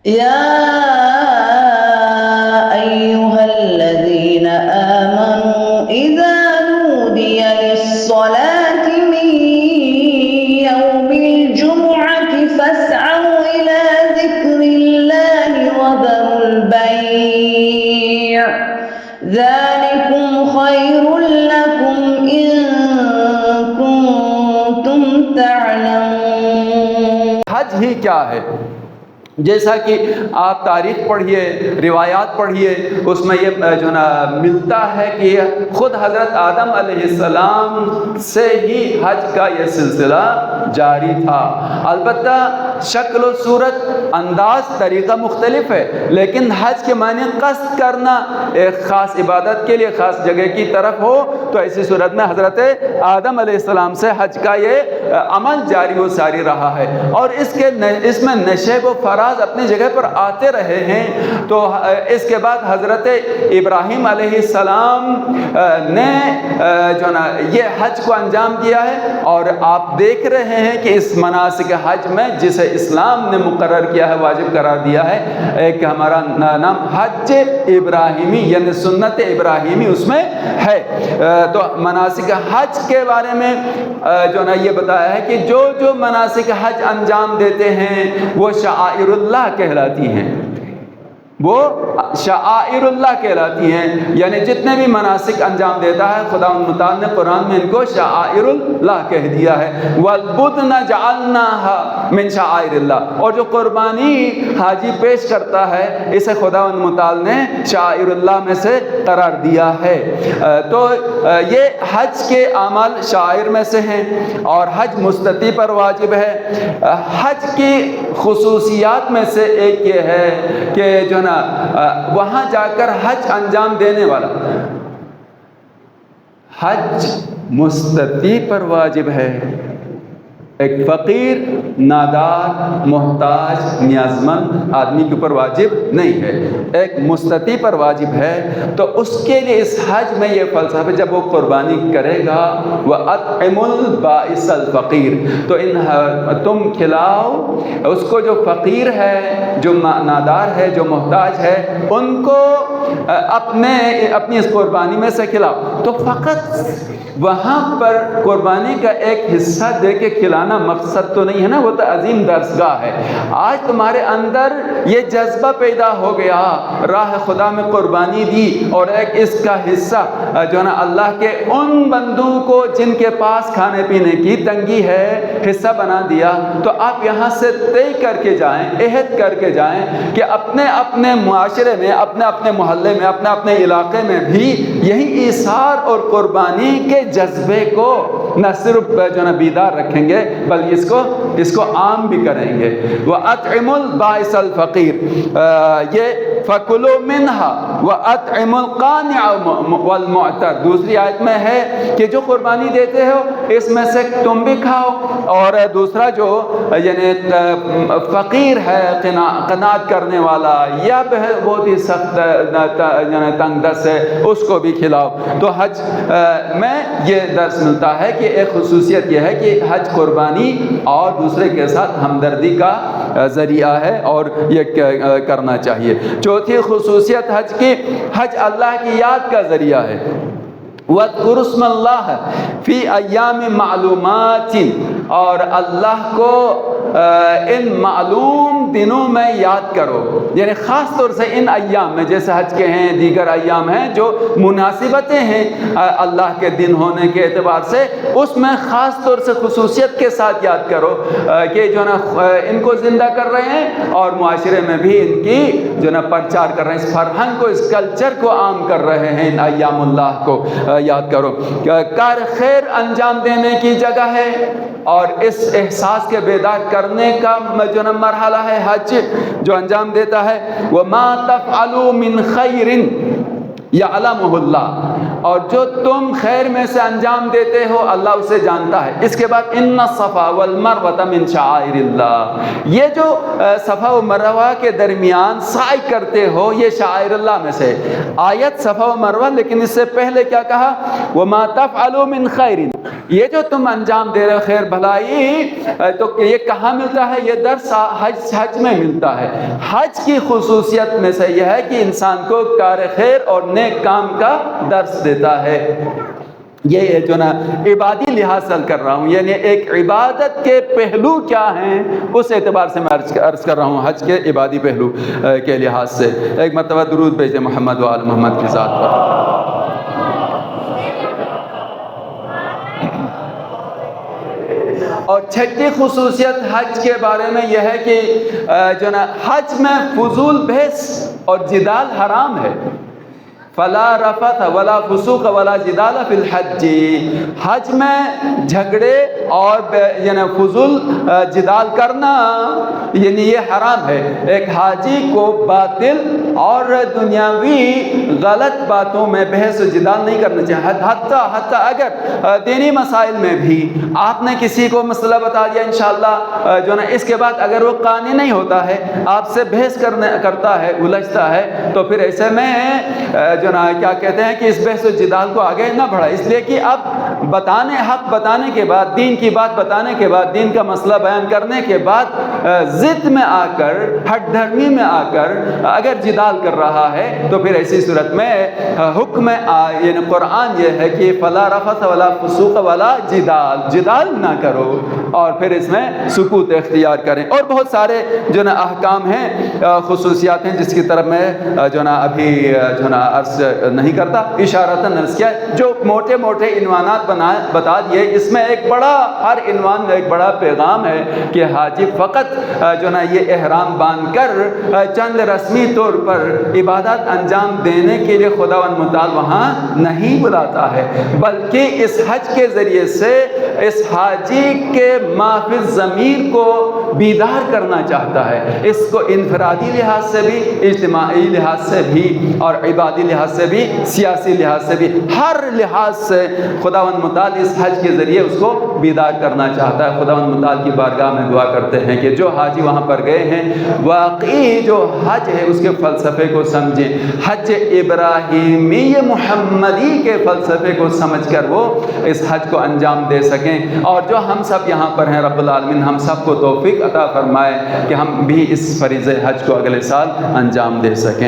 يا أيها الذين آمنوا إذا نودي للصلاة من يوم الجمعة فاسعوا إلى ذكر الله وذروا البيع ذلكم خير لكم إن كنتم تعلمون۔ حج ہی کیا ہے؟ جیسا کہ آپ تاریخ پڑھیے، روایات پڑھیے، اس میں یہ جو نا ملتا ہے کہ خود حضرت آدم علیہ السلام سے ہی حج کا یہ سلسلہ جاری تھا۔ البتہ شکل و صورت، انداز، طریقہ مختلف ہے، لیکن حج کے معنی قصد کرنا ایک خاص عبادت کے لیے خاص جگہ کی طرف ہو، تو ایسی صورت میں حضرت آدم علیہ السلام سے حج کا یہ عمل جاری و ساری رہا ہے، اور اس میں نشیب و فراز اپنی جگہ پر آتے رہے ہیں۔ تو اس کے بعد حضرت ابراہیم علیہ السلام نے جو نا یہ حج کو انجام دیا ہے، اور آپ دیکھ رہے ہیں کہ اس مناسک حج میں جسے اسلام نے مقرر کیا ہے، واجب قرار دیا ہے، ایک ہمارا نام حج ابراہیمی یعنی سنت ابراہیمی اس میں ہے۔ تو مناسک حج کے بارے میں جو نا یہ بتایا ہے کہ جو مناسک حج انجام دیتے ہیں وہ شعائر اللہ کہلاتی ہیں، وہ شعائر اللہ کہلاتی ہیں، یعنی جتنے بھی مناسک انجام دیتا ہے خدا متعال نے قرآن میں ان کو شعائر اللہ کہہ دیا ہے۔ وَالْبُدْنَ جَعَلْنَاهَا مِنْ شَعَائِرِ اللَّهِ، اور جو قربانی حاجی پیش کرتا ہے اسے خدا متعال نے شعائر اللہ میں سے قرار دیا ہے۔ تو یہ حج کے اعمال شعائر میں سے ہیں، اور حج مستطیع پر واجب ہے۔ حج کی خصوصیات میں سے ایک یہ ہے کہ جو نا وہاں جا کر حج انجام دینے والا حج مستطیع پر واجب ہے، ایک فقیر، نادار، محتاج، نیازمند آدمی کے اوپر واجب نہیں ہے، ایک مستطیع پر واجب ہے۔ تو اس کے لیے اس حج میں یہ فلسفہ، جب وہ قربانی کرے گا وَأَطْعِمُ الْبَائِسَ الْفَقِيرَ، تو تم کھلاؤ اس کو جو فقیر ہے، جو نادار ہے، جو محتاج ہے، ان کو اپنی اس قربانی میں سے کھلاؤ۔ تو فقط وہاں پر قربانی کا ایک حصہ دے کے کھلانا مقصد تو نہیں ہے نا، وہ تو عظیم درسگاہ ہے۔ آج تمہارے اندر یہ جذبہ پیدا ہو گیا، راہ خدا میں قربانی دی، اور ایک اس کا حصہ جو نا اللہ کے ان بندوں کو جن کے پاس کھانے پینے کی تنگی ہے حصہ بنا دیا۔ تو آپ یہاں سے طے کر کے جائیں، عہد کر کے جائیں کہ اپنے معاشرے میں، اپنے محلے میں، اپنے علاقے میں بھی یہی ایثار اور قربانی کے جذبے کو نہ صرف جو نا بیدار رکھیں گے بلکہ اس کو عام بھی کریں گے۔ وَأَطْعِمُ الْبَائِسَ الْفَقِيرَ، یہ فَكُلُوا مِنْهَا وَأَطْعِمُوا الْقَانِعَ وَالْمُعْتَرَ، دوسری آیت میں ہے کہ جو قربانی دیتے ہو اس میں سے تم بھی کھاؤ، اور دوسرا جو یعنی فقیر ہے، قناعت کرنے والا یا بہت ہی سخت تنگ دست ہے، اس کو بھی کھلاؤ۔ تو حج میں یہ درس ملتا ہے کہ ایک خصوصیت یہ ہے کہ حج قربانی اور دوسرے کے ساتھ ہمدردی کا ذریعہ ہے، اور یہ کرنا چاہیے۔ چوتھی خصوصیت حج کی، حج اللہ کی یاد کا ذریعہ ہے۔ وَاذْكُرُوا اسْمَ اللَّهِ فِي أَيَّامٍ مَعْلُومَاتٍ، اور اللہ کو ان معلوم دنوں میں یاد کرو، یعنی خاص طور سے ان ایام میں، جیسے حج کے ہیں، دیگر ایام ہیں جو مناسبتیں ہیں اللہ کے دن ہونے کے اعتبار سے، اس میں خاص طور سے خصوصیت کے ساتھ یاد کرو کہ جو نا ان کو زندہ کر رہے ہیں، اور معاشرے میں بھی ان کی جو نا پرچار کر رہے ہیں، اس فرہنگ کو، اس کلچر کو عام کر رہے ہیں۔ ان ایام اللہ کو یاد کرو، کار خیر انجام دینے کی جگہ ہے، اور اس احساس کے بیدار کرنے کا جو مرحلہ ہے حج جو انجام دیتا ہے۔ وَمَا تَفْعَلُوا مِنْ خَيْرٍ يَعْلَمُهُ اللَّهُ، اور جو تم خیر میں سے انجام دیتے ہو اللہ اسے جانتا ہے۔ اس کے بعد اِنَّ الصَّفَا وَالْمَرْوَةَ مِنْ شَعَائِرِ اللَّهِ، یہ جو صفا و مروہ کے درمیان سعی کرتے ہو یہ شعائر اللہ میں سے۔ آیت صفا و مروہ، لیکن اس سے پہلے کیا کہا؟ وَمَا تَفْعَلُوا مِنْ خَيْرٍ، یہ جو تم انجام دے رہے ہو خیر بھلائی، تو یہ کہاں ملتا ہے؟ یہ درس حج میں ملتا ہے۔ حج کی خصوصیت میں سے یہ ہے کہ انسان کو کار خیر اور نیک کام کا درس دیتا ہے۔ یہ جو نا عبادی لحاظ سے کر رہا ہوں، یعنی ایک عبادت کے پہلو کیا ہیں اس اعتبار سے میں عرض کر رہا ہوں، حج کے عبادی پہلو کے لحاظ سے۔ ایک مرتبہ درود بھیجیں محمد و آل محمد کی ذات پر۔ اور چھٹی خصوصیت حج کے بارے میں یہ ہے کہ جو نا حج میں فضول بحث اور جدال حرام ہے۔ فلا رفث ولا فسوق ولا جدال فی الحج، حج میں جھگڑے اور یعنی فضول جدال کرنا یعنی یہ حرام ہے۔ ایک حاجی کو باطل اور دنیاوی غلط باتوں میں بحث و جدال نہیں کرنا چاہیے۔ حتیٰ اگر دینی مسائل میں بھی آپ نے کسی کو مسئلہ بتا دیا، انشاءاللہ جو نا اس کے بعد اگر وہ قانع نہیں ہوتا ہے، آپ سے بحث کرتا ہے، الجھتا ہے، تو پھر ایسے میں جو نا کیا کہتے ہیں کہ اس بحث و جدال کو آگے نہ بڑھائے، اس لیے کہ اب حق بتانے کے بعد، دین کی بات بتانے کے بعد، دین کا مسئلہ بیان کرنے کے بعد ضد میں آ کر، ہٹ دھرمی میں آ کر اگر جدال کر رہا ہے تو پھر ایسی صورت میں حکم یعنی قرآن یہ ہے کہ فلا رفث ولا فسوق ولا جدال نہ کرو، اور پھر اس میں سکوت اختیار کریں۔ اور بہت سارے جو نا احکام ہیں، خصوصیات ہیں جس کی طرف میں جو نا ابھی جو نا عرض نہیں کرتا، اشارتاً عرض کیا، جو موٹے موٹے عنوانات بتا دیے۔ اس میں ہر عنوان میں ایک بڑا پیغام ہے کہ حاجی فقط جو نا یہ احرام باندھ کر چند رسمی طور پر عبادت انجام دینے کے لیے خداوند متعال وہاں نہیں بلاتا ہے، بلکہ اس حج کے ذریعے سے اس حاجی کے مافی ضمیر کو بیدار کرنا چاہتا ہے۔ اس کو انفرادی لحاظ سے بھی، اجتماعی لحاظ سے بھی، اور عبادی لحاظ سے بھی، سیاسی لحاظ سے بھی، ہر لحاظ سے خداوند متعال اس حج کے ذریعے اس کو بیدار کرنا چاہتا ہے۔ خداوند متعال کی بارگاہ میں دعا کرتے ہیں کہ جو حاجی وہاں پر گئے ہیں واقعی جو حج ہے اس کے فلسفے کو سمجھیں، حج ابراہیمی محمدی کے فلسفے کو سمجھ کر وہ اس حج کو انجام دے سکیں، اور جو ہم سب یہاں پر ہیں رب العالمین ہم سب کو توفیق عطا فرمائے کہ ہم بھی اس فریضہ حج کو اگلے سال انجام دے سکیں۔